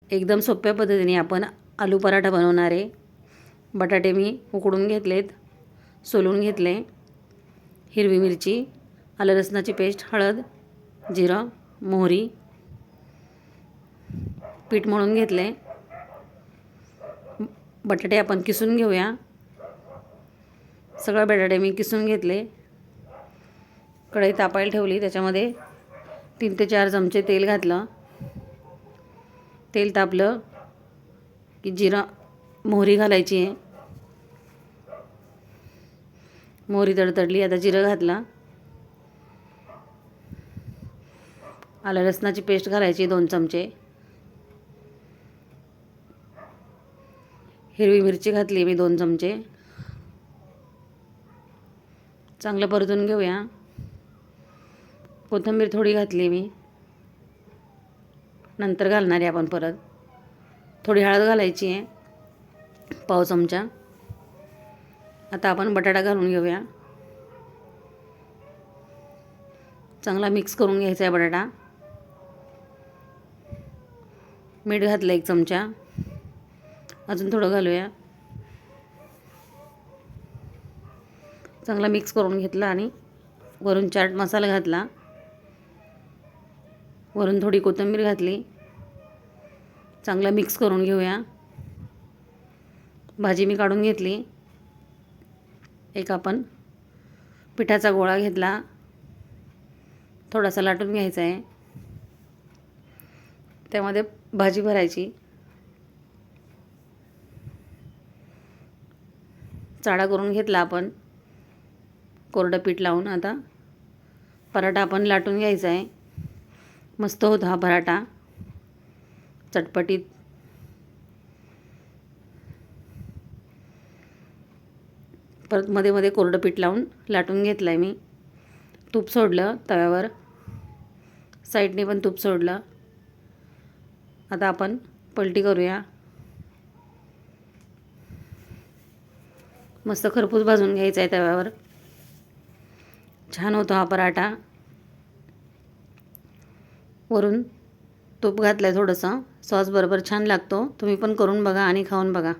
एकदम सोप्या पद्धतीने आपण आलू पराठा बनवणार आहे। बटाटे मी उकडून घेतलेत, सोलून घेतले, हिरवी मिरची, आलं लसणाची पेस्ट, हळद, जिरं, मोहरी, पीठ मळून घेतले। बटाटे आपण किसून घेऊया। सगळे बटाटे मी किसून घेतले। कढई तापायला ठेवली, त्याच्यामध्ये 3 ते 4 चमचे तेल घातलं। तेल तापलं की जिरा मोहरी घालायची आहे। मोहरी तडतडली, आता जिरं घातला। आलं लसणाची पेस्ट घालायची 2 चमचे। हिरवी मिरची घातली मी 2 चमचे। चांगलं परतून घेऊया। कोथिंबीर थोडी घातली मी, नंतर घालणार आहे आपण परत। थोडी हळद घालायची आहे, पाव चमचा। आता आपण बटाटा घालून घेऊया। चांगला मिक्स करून घ्यायचा आहे बटाटा। मीठ घातलं 1 चमचा, अजून थोडं घालूया। चांगला मिक्स करून घेतला आणि वरून चाट मसाला घातला। वरून थोडी कोथिंबीर घातली। चांगला मिक्स करून घेऊया। भाजी मी काढून घेतली। एक आपण पिठाचा गोळा घेतला, थोडासा लाटून घ्यायचा आहे। त्यामध्ये भाजी भरायची। चाळा करून घेतला आपण कोरडं पीठ लावून। आता पराठा आपण लाटून घ्यायचा आहे। मस्त होतो हा पराठा, चटपटीत। परत मध्ये मध्ये कोरडं पीठ लावून लाटून घेतलं आहे मी। तूप सोडलं तव्यावर, साईडने पण तूप सोडलं। आता आपण पलटी करूया। मस्त खरपूस भाजून घ्यायचा आहे तव्यावर। छान होतो हा पराठा। वरून तूप घातलं आहे थोडंसं, सॉस बरोबर छान लागतो। तुम्ही पण करून बघा आणि खाऊन बघा।